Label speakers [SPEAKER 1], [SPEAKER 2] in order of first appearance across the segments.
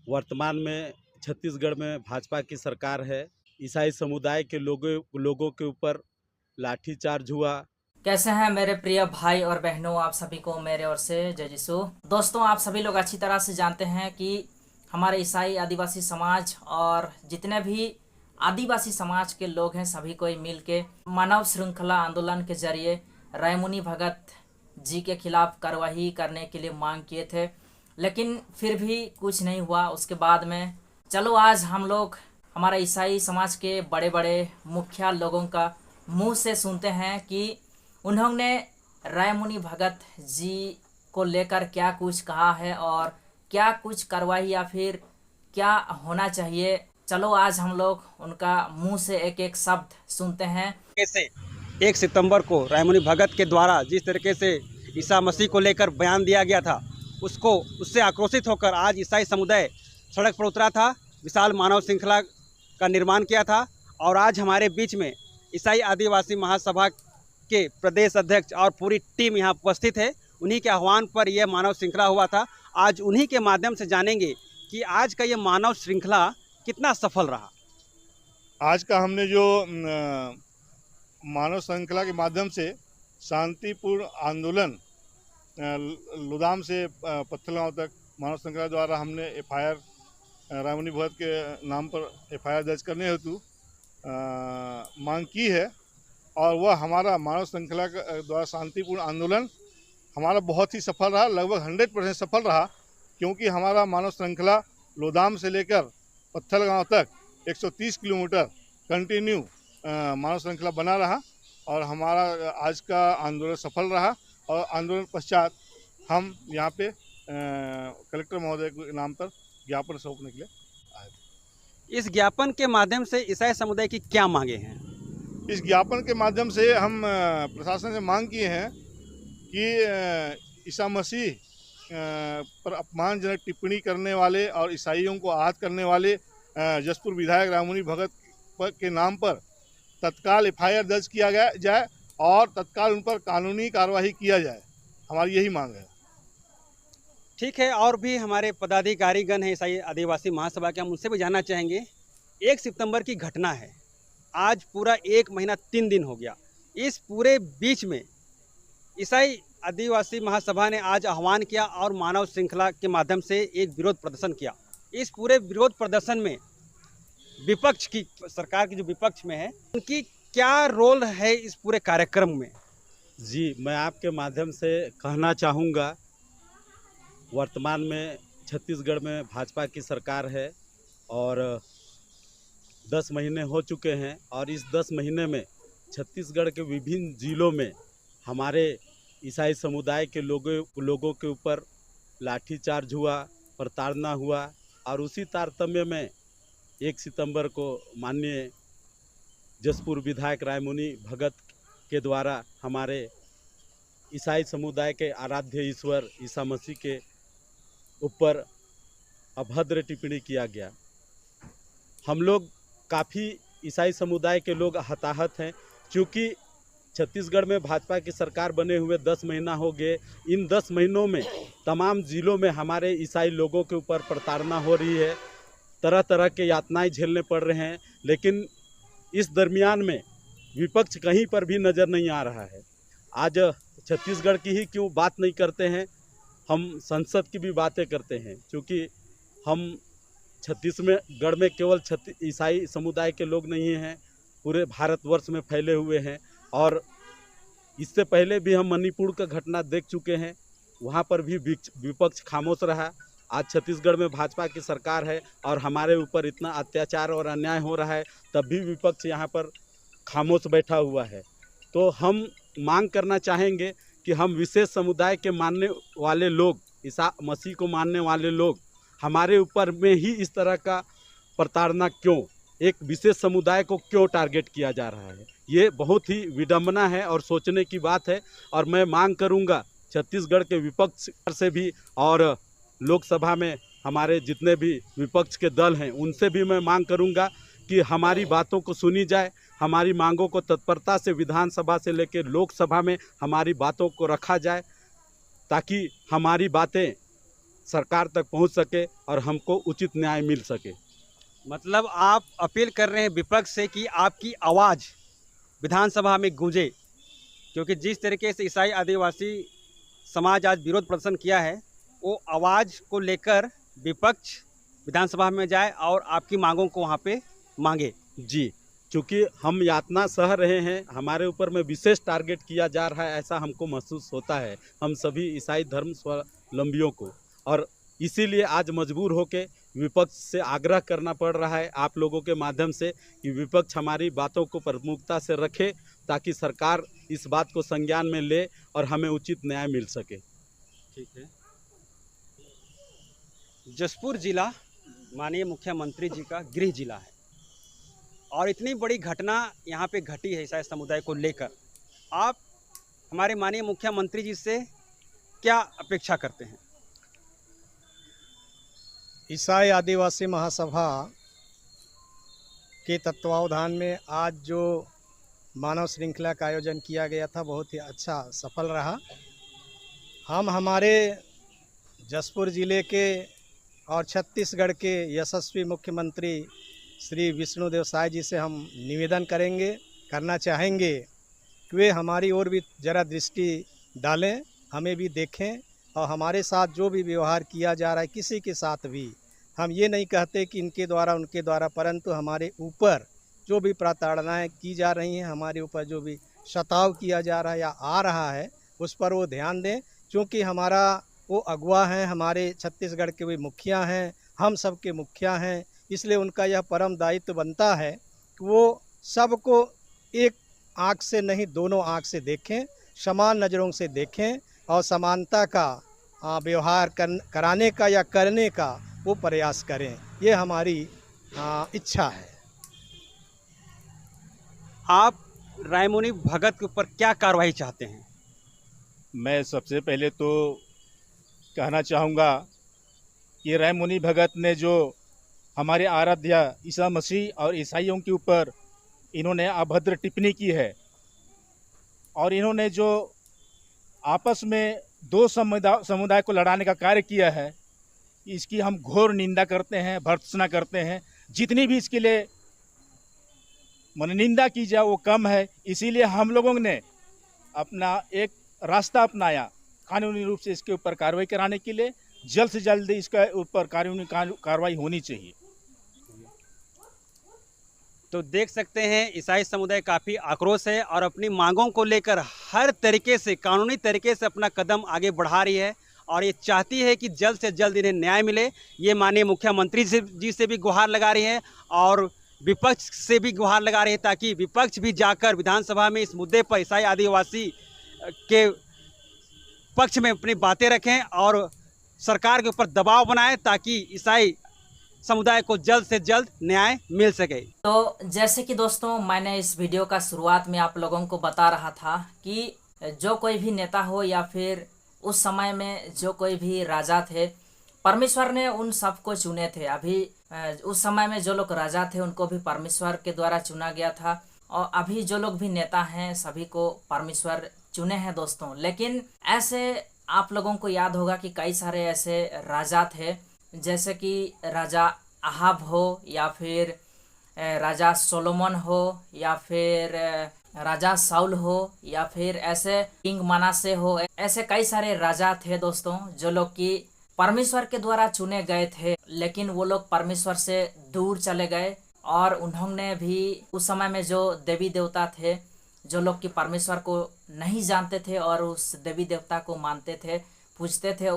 [SPEAKER 1] वर्तमान में छत्तीसगढ़ में भाजपा की सरकार है। ईसाई समुदाय के लोगों के ऊपर लाठीचार्ज हुआ।
[SPEAKER 2] कैसे हैं मेरे प्रिय भाई और बहनों, आप सभी को मेरे ओर से जय यीशु। दोस्तों, आप सभी लोग अच्छी तरह से जानते हैं कि हमारे ईसाई आदिवासी समाज और जितने भी आदिवासी समाज के लोग हैं सभी कोई मिल के मानव श्रृंखला आंदोलन के जरिए रायमुनि भगत जी के खिलाफ कार्रवाई करने के लिए मांग किए थे, लेकिन फिर भी कुछ नहीं हुआ। उसके बाद में चलो आज हम लोग हमारे ईसाई समाज के बड़े बड़े मुखिया लोगों का मुंह से सुनते हैं कि उन्होंने रायमुनि भगत जी को लेकर क्या कुछ कहा है और क्या कुछ कार्रवाई या फिर क्या होना चाहिए। चलो आज हम लोग उनका मुंह से एक एक शब्द सुनते हैं।
[SPEAKER 3] से 1 सितंबर को रायमुनि भगत के द्वारा जिस तरीके से ईसा मसीह को लेकर बयान दिया गया था, उससे आक्रोशित होकर आज ईसाई समुदाय सड़क पर उतरा था, विशाल मानव श्रृंखला का निर्माण किया था। और आज हमारे बीच में ईसाई आदिवासी महासभा के प्रदेश अध्यक्ष और पूरी टीम यहाँ उपस्थित है। उन्हीं के आह्वान पर यह मानव श्रृंखला हुआ था। आज उन्हीं के माध्यम से जानेंगे कि आज का ये मानव श्रृंखला कितना सफल रहा।
[SPEAKER 4] आज का हमने जो मानव श्रृंखला के माध्यम से शांतिपूर्ण आंदोलन लुदाम से पत्थलगांव तक मानव श्रृंखला द्वारा हमने एफआईआर रायमुनि भगत के नाम पर एफआईआर दर्ज करने हेतु मांग की है। और वह हमारा मानव श्रृंखला द्वारा शांतिपूर्ण आंदोलन हमारा बहुत ही सफल रहा, लगभग 100% सफल रहा, क्योंकि हमारा मानव श्रृंखला लोदाम से लेकर पत्थलगांव तक 130 किलोमीटर कंटिन्यू मानव श्रृंखला बना रहा और हमारा आज का आंदोलन सफल रहा। और आंदोलन पश्चात हम यहाँ पे कलेक्टर महोदय के नाम पर ज्ञापन सौंपने के लिए आए।
[SPEAKER 3] इस ज्ञापन के माध्यम से ईसाई समुदाय की क्या मांगे हैं?
[SPEAKER 4] इस ज्ञापन के माध्यम से हम प्रशासन से मांग किए हैं कि ईसा मसीह पर अपमानजनक टिप्पणी करने वाले और ईसाइयों को आहत करने वाले जसपुर विधायक रायमुनि भगत के नाम पर तत्काल एफआईआर दर्ज किया जाए और तत्काल उन पर कानूनी कार्रवाई किया जाए। हमारी यही मांग है।
[SPEAKER 3] ठीक है, और भी हमारे पदाधिकारीगण हैं ईसाई आदिवासी महासभा के, हम उनसे भी जानना चाहेंगे। 1 सितंबर की घटना है, आज पूरा 1 महीना 3 दिन हो गया। इस पूरे बीच में ईसाई आदिवासी महासभा ने आज आह्वान किया और मानव श्रृंखला के माध्यम से एक विरोध प्रदर्शन किया। इस पूरे विरोध प्रदर्शन में विपक्ष की, सरकार की जो विपक्ष में है, उनकी क्या रोल है इस पूरे कार्यक्रम में?
[SPEAKER 1] जी, मैं आपके माध्यम से कहना चाहूँगा, वर्तमान में छत्तीसगढ़ में भाजपा की सरकार है और 10 महीने हो चुके हैं और इस 10 महीने में छत्तीसगढ़ के विभिन्न जिलों में हमारे ईसाई समुदाय के लोगों के ऊपर लाठीचार्ज हुआ, प्रताड़ना हुआ। और उसी तारतम्य में 1 सितंबर को माननीय जसपुर विधायक रायमुनि भगत के द्वारा हमारे ईसाई समुदाय के आराध्य ईश्वर ईसा मसीह के ऊपर अभद्र टिप्पणी किया गया। हम लोग काफ़ी ईसाई समुदाय के लोग हताहत हैं, क्योंकि छत्तीसगढ़ में भाजपा की सरकार बने हुए 10 महीना हो गए। इन 10 महीनों में तमाम ज़िलों में हमारे ईसाई लोगों के ऊपर प्रताड़ना हो रही है, तरह तरह के यातनाएं झेलने पड़ रहे हैं। लेकिन इस दरमियान में विपक्ष कहीं पर भी नज़र नहीं आ रहा है। आज छत्तीसगढ़ की ही क्यों बात नहीं करते हैं, हम संसद की भी बातें करते हैं, क्योंकि हम छत्तीसगढ़ में केवल ईसाई समुदाय के लोग नहीं हैं, पूरे भारतवर्ष में फैले हुए हैं। और इससे पहले भी हम मणिपुर का घटना देख चुके हैं, वहाँ पर भी विपक्ष खामोश रहा। आज छत्तीसगढ़ में भाजपा की सरकार है और हमारे ऊपर इतना अत्याचार और अन्याय हो रहा है, तब भी विपक्ष यहाँ पर खामोश बैठा हुआ है। तो हम मांग करना चाहेंगे कि हम विशेष समुदाय के मानने वाले लोग, ईसा मसीह को मानने वाले लोग, हमारे ऊपर में ही इस तरह का प्रताड़ना क्यों, एक विशेष समुदाय को क्यों टारगेट किया जा रहा है, ये बहुत ही विडंबना है और सोचने की बात है। और मैं मांग करूंगा छत्तीसगढ़ के विपक्ष से भी और लोकसभा में हमारे जितने भी विपक्ष के दल हैं उनसे भी मैं मांग करूंगा कि हमारी बातों को सुनी जाए, हमारी मांगों को तत्परता से विधानसभा से लेकर लोकसभा में हमारी बातों को रखा जाए, ताकि हमारी बातें सरकार तक पहुंच सके और हमको उचित न्याय मिल सके।
[SPEAKER 3] मतलब आप अपील कर रहे हैं विपक्ष से कि आपकी आवाज़ विधानसभा में गूंजे, क्योंकि जिस तरीके से ईसाई आदिवासी समाज आज विरोध प्रदर्शन किया है, वो आवाज़ को लेकर विपक्ष विधानसभा में जाए और आपकी मांगों को वहाँ पे मांगे।
[SPEAKER 1] जी, चूँकि हम यातना सह रहे हैं, हमारे ऊपर में विशेष टारगेट किया जा रहा है, ऐसा हमको महसूस होता है हम सभी ईसाई धर्म स्वावलंबियों को, और इसीलिए आज मजबूर होकर विपक्ष से आग्रह करना पड़ रहा है आप लोगों के माध्यम से कि विपक्ष हमारी बातों को प्रमुखता से रखे, ताकि सरकार इस बात को संज्ञान में ले और हमें उचित न्याय मिल सके।
[SPEAKER 3] ठीक है। जसपुर जिला माननीय मुख्यमंत्री जी का गृह जिला है और इतनी बड़ी घटना यहाँ पे घटी है ईसाई समुदाय को लेकर, आप हमारे माननीय मुख्यमंत्री जी से क्या अपेक्षा करते हैं?
[SPEAKER 5] ईसाई आदिवासी महासभा के तत्वावधान में आज जो मानव श्रृंखला का आयोजन किया गया था, बहुत ही अच्छा सफल रहा। हम हमारे जसपुर ज़िले के और छत्तीसगढ़ के यशस्वी मुख्यमंत्री श्री विष्णुदेव साय जी से हम निवेदन करना चाहेंगे कि वे हमारी ओर भी ज़रा दृष्टि डालें, हमें भी देखें और हमारे साथ जो भी व्यवहार किया जा रहा है किसी के साथ भी, हम ये नहीं कहते कि इनके द्वारा उनके द्वारा, परंतु हमारे ऊपर जो भी प्रताड़नाएं की जा रही हैं, हमारे ऊपर जो भी सताव किया जा रहा है या आ रहा है, उस पर वो ध्यान दें। क्योंकि हमारा वो अगुआ हैं, हमारे छत्तीसगढ़ के वे मुखिया हैं, हम सब के मुखिया हैं, इसलिए उनका यह परम दायित्व बनता है कि वो सबको एक आँख से नहीं दोनों आँख से देखें, समान नज़रों से देखें और समानता का व्यवहार कराने का या करने का वो प्रयास करें। ये हमारी इच्छा है।
[SPEAKER 3] आप रायमुनि भगत के ऊपर क्या कार्रवाई चाहते हैं?
[SPEAKER 4] मैं सबसे पहले तो कहना चाहूँगा कि रायमुनि भगत ने जो हमारे आराध्य ईसा मसीह और ईसाइयों के ऊपर इन्होंने अभद्र टिप्पणी की है और इन्होंने जो आपस में दो समुदाय को लड़ाने का कार्य किया है, इसकी हम घोर निंदा करते हैं, भर्त्सना करते हैं। जितनी भी इसके लिए निंदा की जाए वो कम है। इसीलिए हम लोगों ने अपना एक रास्ता अपनाया कानूनी रूप से इसके ऊपर कार्रवाई कराने के लिए। जल्द से जल्द इसका ऊपर कानूनी कार्रवाई होनी चाहिए।
[SPEAKER 3] तो देख सकते हैं ईसाई समुदाय काफ़ी आक्रोश है और अपनी मांगों को लेकर हर तरीके से कानूनी तरीके से अपना कदम आगे बढ़ा रही है और ये चाहती है कि जल्द से जल्द इन्हें न्याय मिले। ये माननीय मुख्यमंत्री जी से भी गुहार लगा रही है और विपक्ष से भी गुहार लगा रही है, ताकि विपक्ष भी जाकर विधानसभा में इस मुद्दे पर ईसाई आदिवासी के पक्ष में अपनी बातें रखें और सरकार के ऊपर दबाव बनाएं, ताकि ईसाई समुदाय को जल्द से जल्द न्याय मिल सके।
[SPEAKER 2] तो जैसे कि दोस्तों मैंने इस वीडियो का शुरुआत में आप लोगों को बता रहा था कि जो कोई भी नेता हो या फिर उस समय में जो कोई भी राजा थे, परमेश्वर ने उन सबको चुने थे। अभी उस समय में जो लोग राजा थे उनको भी परमेश्वर के द्वारा चुना गया था और अभी जो लोग भी नेता हैं सभी को परमेश्वर चुने हैं दोस्तों। लेकिन ऐसे आप लोगों को याद होगा कि कई सारे ऐसे राजा थे, जैसे कि राजा अहाब हो या फिर राजा सोलोमन हो या फिर राजा साउल हो या फिर ऐसे किंग मनासे हो। ऐसे कई सारे राजा थे दोस्तों जो लोग कि परमेश्वर के द्वारा चुने गए थे, लेकिन वो लोग परमेश्वर से दूर चले गए और उन्होंने भी उस समय में जो देवी देवता थे, जो लोग कि परमेश्वर को नहीं जानते थे और उस देवी देवता को मानते थे, पूजते थे,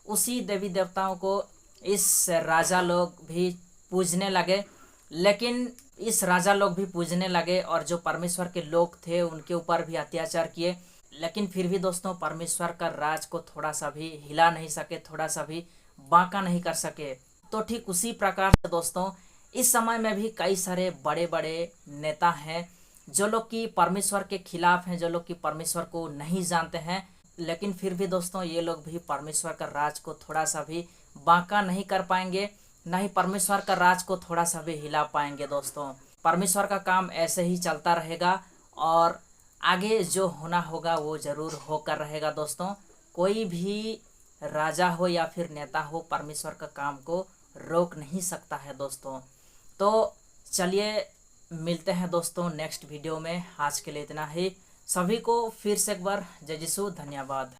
[SPEAKER 2] उसी देवी देवताओं को इस राजा लोग भी पूजने लगे। लेकिन इस राजा लोग भी पूजने लगे और जो परमेश्वर के लोग थे उनके ऊपर भी अत्याचार किए, लेकिन फिर भी दोस्तों परमेश्वर का राज को थोड़ा सा भी हिला नहीं सके, थोड़ा सा भी बांका नहीं कर सके। तो ठीक उसी प्रकार से दोस्तों इस समय में भी कई सारे बड़े बड़े नेता हैं जो लोग कि परमेश्वर के खिलाफ हैं, जो लोग कि परमेश्वर को नहीं जानते हैं, लेकिन फिर भी दोस्तों ये लोग भी परमेश्वर का राज को थोड़ा सा भी बांका नहीं कर पाएंगे, ना ही परमेश्वर का राज को थोड़ा सा भी हिला पाएंगे। दोस्तों परमेश्वर का काम ऐसे ही चलता रहेगा और आगे जो होना होगा वो ज़रूर होकर रहेगा। दोस्तों कोई भी राजा हो या फिर नेता हो, परमेश्वर का काम को रोक नहीं सकता है दोस्तों। तो चलिए मिलते हैं दोस्तों नेक्स्ट वीडियो में। आज के लिए इतना ही। सभी को फिर से एक बार जय यीशु, धन्यवाद।